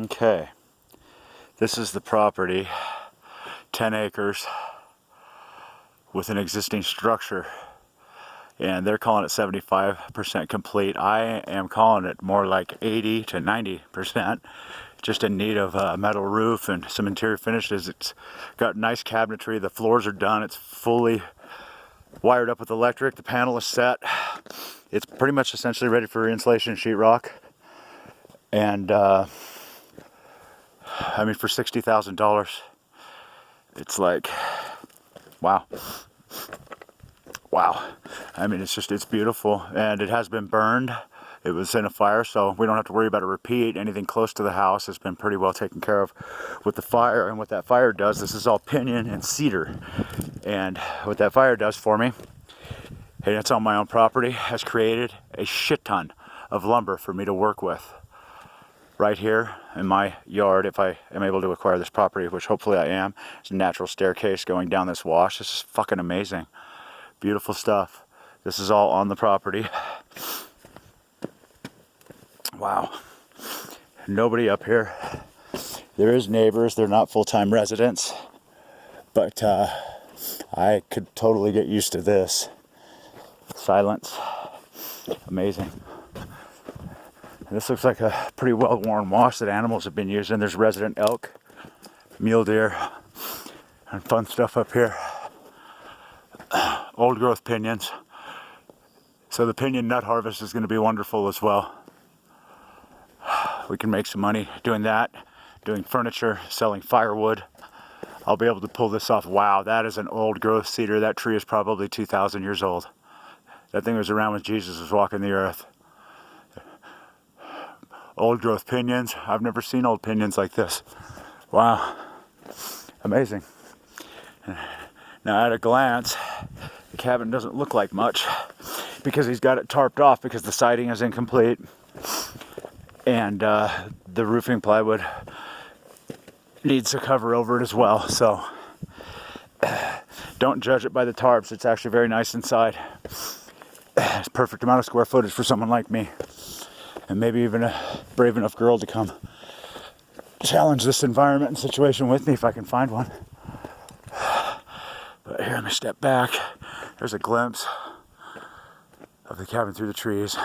Okay, this is the property, 10 acres with an existing structure, and they're calling it 75% complete. I am calling it more like 80 to 90%, just in need of a metal roof and some interior finishes. It's got nice cabinetry, the floors are done, it's fully wired up with electric, the panel is set. It's pretty much essentially ready for insulation sheetrock. And I mean, for $60,000, it's like, wow. I mean, it's beautiful, and it has been burned. It was in a fire, so we don't have to worry about a repeat. Anything close to the house has been pretty well taken care of with the fire. And what that fire does, this is all pinyon and cedar. And what that fire does for me, and it's on my own property, has created a shit ton of lumber for me to work with right here in my yard if I am able to acquire this property, which hopefully I am. It's a natural staircase going down this wash. This is fucking amazing. Beautiful stuff. This is all on the property. Wow. Nobody up here. There is neighbors. They're not full-time residents. But I could totally get used to this. Silence. Amazing. And this looks like a pretty well-worn wash that animals have been using. There's resident elk, mule deer, and fun stuff up here. Old growth pinyons. So the pinyon nut harvest is going to be wonderful as well. We can make some money doing that, doing furniture, selling firewood. I'll be able to pull this off. Wow, that is an old growth cedar. That tree is probably 2,000 years old. That thing was around when Jesus was walking the earth. Old growth pinyons. I've never seen old pinyons like this. Wow. Amazing. Now at a glance, the cabin doesn't look like much because he's got it tarped off because the siding is incomplete. And the roofing plywood needs to cover over it as well. So don't judge it by the tarps. It's actually very nice inside. It's a perfect amount of square footage for someone like me. And maybe even a brave enough girl to come challenge this environment and situation with me if I can find one. But here, let me step back. There's a glimpse of the cabin through the trees.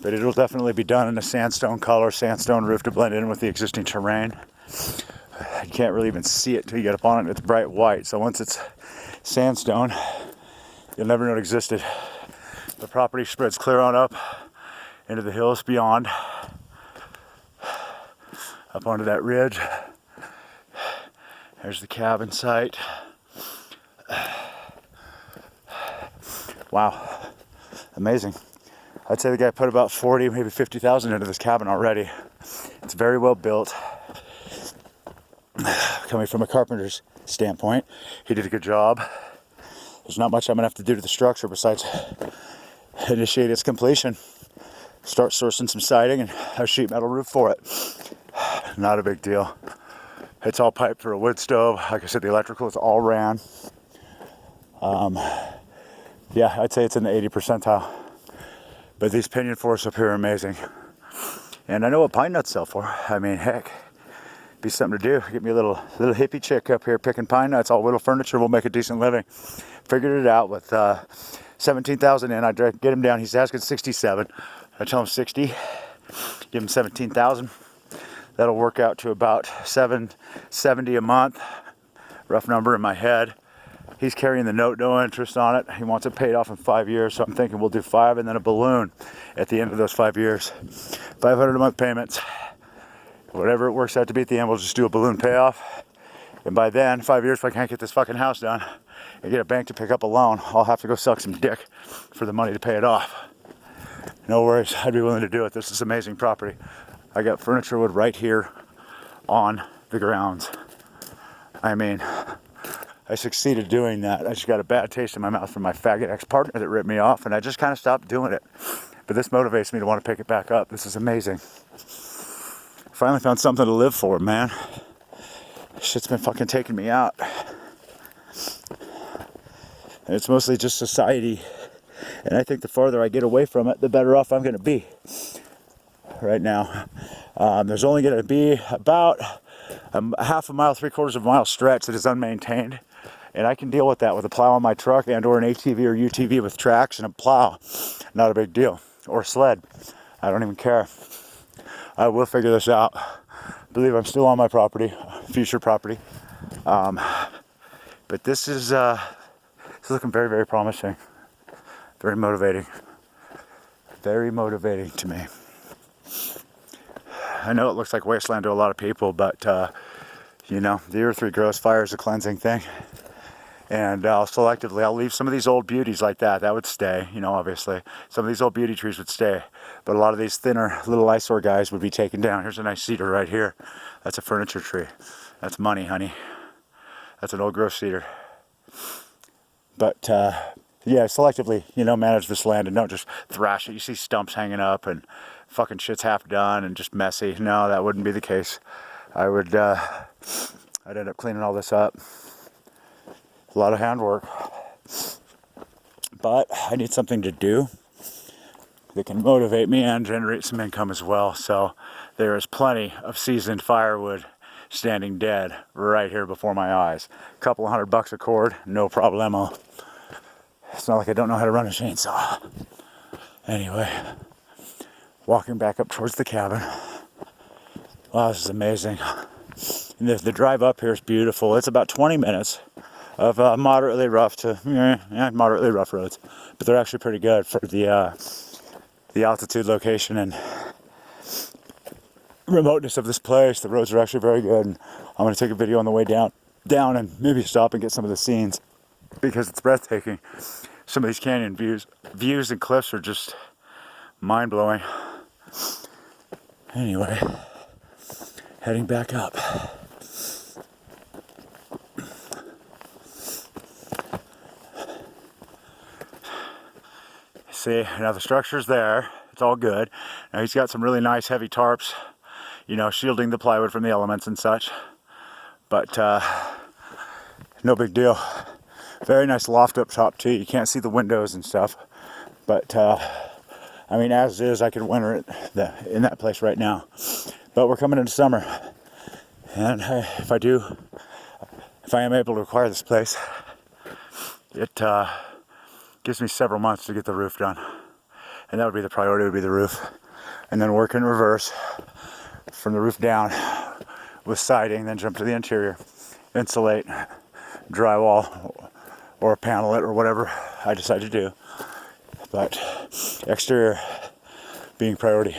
But it'll definitely be done in a sandstone color, sandstone roof to blend in with the existing terrain. You can't really even see it until you get up on it. It's bright white. So once it's sandstone, you'll never know it existed. The property spreads clear on up into the hills beyond, up onto that ridge. There's the cabin site. Wow, amazing. I'd say the guy put about 40, maybe 50,000 into this cabin already. It's very well built. Coming from a carpenter's standpoint, he did a good job. There's not much I'm gonna have to do to the structure besides initiate its completion. Start sourcing some siding and a sheet metal roof for it. Not a big deal. It's all piped for a wood stove. Like I said, the electrical is all ran. Yeah, I'd say it's in the 80 percentile. But these pinyon forests up here are amazing. And I know what pine nuts sell for. I mean, heck, be something to do. Get me a little hippie chick up here picking pine nuts. All whittle furniture. We'll make a decent living. Figured it out with 17,000 in. I get him down. He's asking 67. I tell him 60. Give him 17,000. That'll work out to about $770 a month. Rough number in my head. He's carrying the note, no interest on it. He wants it paid off in 5 years, so I'm thinking we'll do 5 and then a balloon at the end of those 5 years. 500 a month payments. Whatever it works out to be at the end, we'll just do a balloon payoff. And by then, 5 years, if I can't get this fucking house done and get a bank to pick up a loan, I'll have to go suck some dick for the money to pay it off. No worries, I'd be willing to do it. This is amazing property. I got furniture wood right here on the grounds. I mean, I succeeded doing that. I just got a bad taste in my mouth from my faggot ex-partner that ripped me off, and I just kind of stopped doing it. But this motivates me to want to pick it back up. This is amazing. Finally found something to live for, man. Shit's been fucking taking me out. And it's mostly just society. And I think the farther I get away from it, the better off I'm going to be. right now. There's only going to be about a half a mile, 3/4 of a mile stretch that is unmaintained. And I can deal with that with a plow on my truck and or an ATV or UTV with tracks and a plow. Not a big deal. Or a sled. I don't even care. I will figure this out. I believe I'm still on my property, future property. But this is looking very, very promising. Very motivating. Very motivating to me. I know it looks like wasteland to a lot of people, but you know, the earth regrows. Fire is a cleansing thing. And selectively, I'll leave some of these old beauties like that. That would stay, you know, obviously. Some of these old beauty trees would stay. But a lot of these thinner little eyesore guys would be taken down. Here's a nice cedar right here. That's a furniture tree. That's money, honey. That's an old growth cedar. But, yeah, selectively, you know, manage this land and don't just thrash it. You see stumps hanging up and fucking shit's half done and just messy. No, that wouldn't be the case. I'd end up cleaning all this up. A lot of handwork, but I need something to do that can motivate me and generate some income as well. So there is plenty of seasoned firewood standing dead right here before my eyes. A couple of $100 a cord, no problemo. It's not like I don't know how to run a chainsaw. Anyway, walking back up towards the cabin. Wow, this is amazing. And the drive up here is beautiful. It's about 20 minutes of moderately rough to moderately rough roads, but they're actually pretty good for the altitude, location, and remoteness of this place. The roads are actually very good, and I'm going to take a video on the way down and maybe stop and get some of the scenes because it's breathtaking. Some of these canyon views and cliffs are just mind-blowing. Anyway, heading back up. See, now the structure's there. It's all good. Now he's got some really nice heavy tarps, you know, shielding the plywood from the elements and such. But no big deal. Very nice loft up top too. You can't see the windows and stuff. But I mean, as is, I could winter it in that place right now. But we're coming into summer, and if I am able to acquire this place, it gives me several months to get the roof done. And that would be the priority, would be the roof. And then work in reverse from the roof down with siding, then jump to the interior, insulate, drywall, or panel it, or whatever I decide to do. But exterior being priority.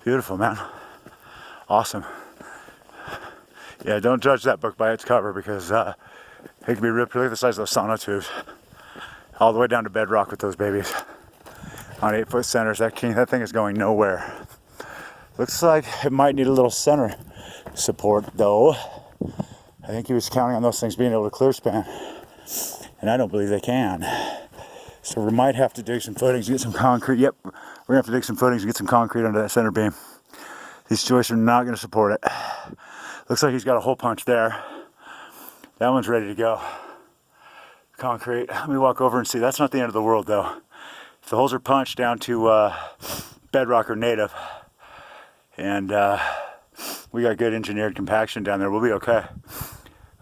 Beautiful, man. Awesome. Yeah, don't judge that book by its cover because it can be ripped. Look at the size of those sonotubes. All the way down to bedrock with those babies. On 8-foot centers. That thing is going nowhere. Looks like it might need a little center support though. I think he was counting on those things being able to clear span. And I don't believe they can. So we might have to dig some footings and get some concrete. Yep, we're gonna have to dig some footings and get some concrete under that center beam. These joists are not gonna support it. Looks like he's got a hole punch there. That one's ready to go. Concrete. Let me walk over and see. That's not the end of the world though. If the holes are punched down to bedrock or native, and we got good engineered compaction down there, we'll be okay.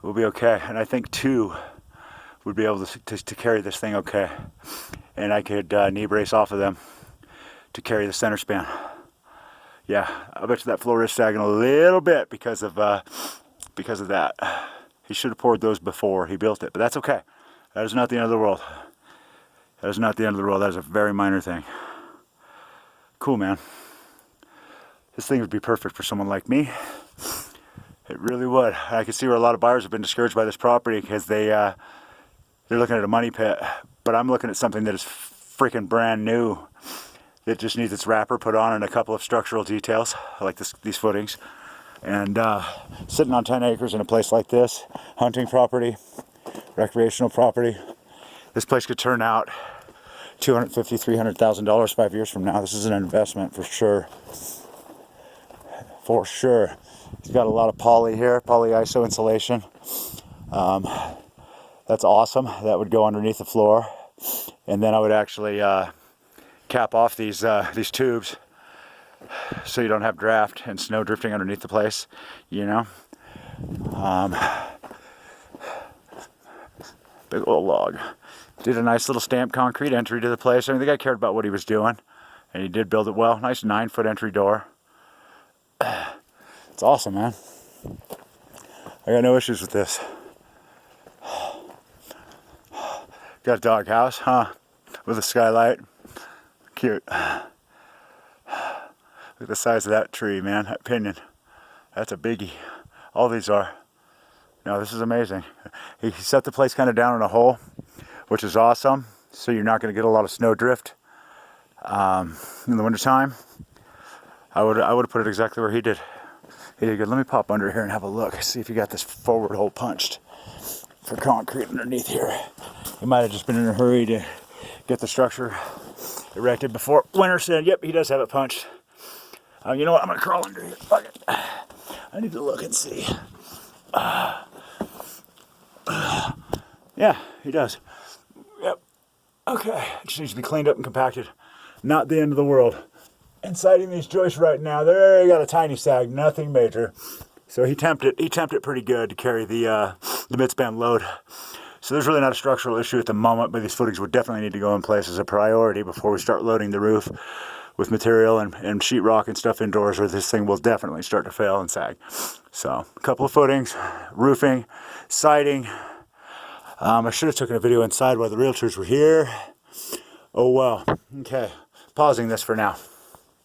We'll be okay. And I think 2 would be able to carry this thing okay. And I could knee brace off of them to carry the center span. Yeah, I bet you that floor is sagging a little bit because of that. He should have poured those before he built it, but that's okay. That is not the end of the world. That is not the end of the world. That is a very minor thing. Cool, man. This thing would be perfect for someone like me. It really would. I can see where a lot of buyers have been discouraged by this property because they're looking at a money pit. But I'm looking at something that is freaking brand new. It just needs its wrapper put on and a couple of structural details, like these footings. And sitting on 10 acres in a place like this, hunting property, recreational property, this place could turn out $250,000, $300,000 5 years from now. This is an investment for sure. For sure. It's got a lot of poly here, polyiso insulation. That's awesome. That would go underneath the floor. And then I would actually cap off these tubes so you don't have draft and snow drifting underneath the place, you know. Big old log. Did a nice little stamped concrete entry to the place. I mean, the guy cared about what he was doing, and he did build it well. Nice 9-foot entry door. It's awesome, man. I got no issues with this. Got a dog house, huh? With a skylight. Cute. Look at the size of that tree, man. That pinion. That's a biggie. All these are. No, this is amazing. He set the place kind of down in a hole, which is awesome. So you're not going to get a lot of snow drift in the wintertime. I would have put it exactly where he did. He did good. Let me pop under here and have a look. See if you got this forward hole punched for concrete underneath here. He might have just been in a hurry to get the structure erected before winter set. Yep, he does have it punched. You know what? I'm going to crawl under here. Fuck it. I need to look and see. Yeah, he does. Yep. Okay. It just needs to be cleaned up and compacted. Not the end of the world. Inciting these joists right now, they got a tiny sag, nothing major. So he temped it pretty good to carry the midspan load. So there's really not a structural issue at the moment, but these footings would definitely need to go in place as a priority before we start loading the roof with material and sheetrock and stuff indoors, or this thing will definitely start to fail and sag. So a couple of footings, roofing, siding. I should have taken a video inside while the realtors were here. Oh well. Okay, pausing this for now.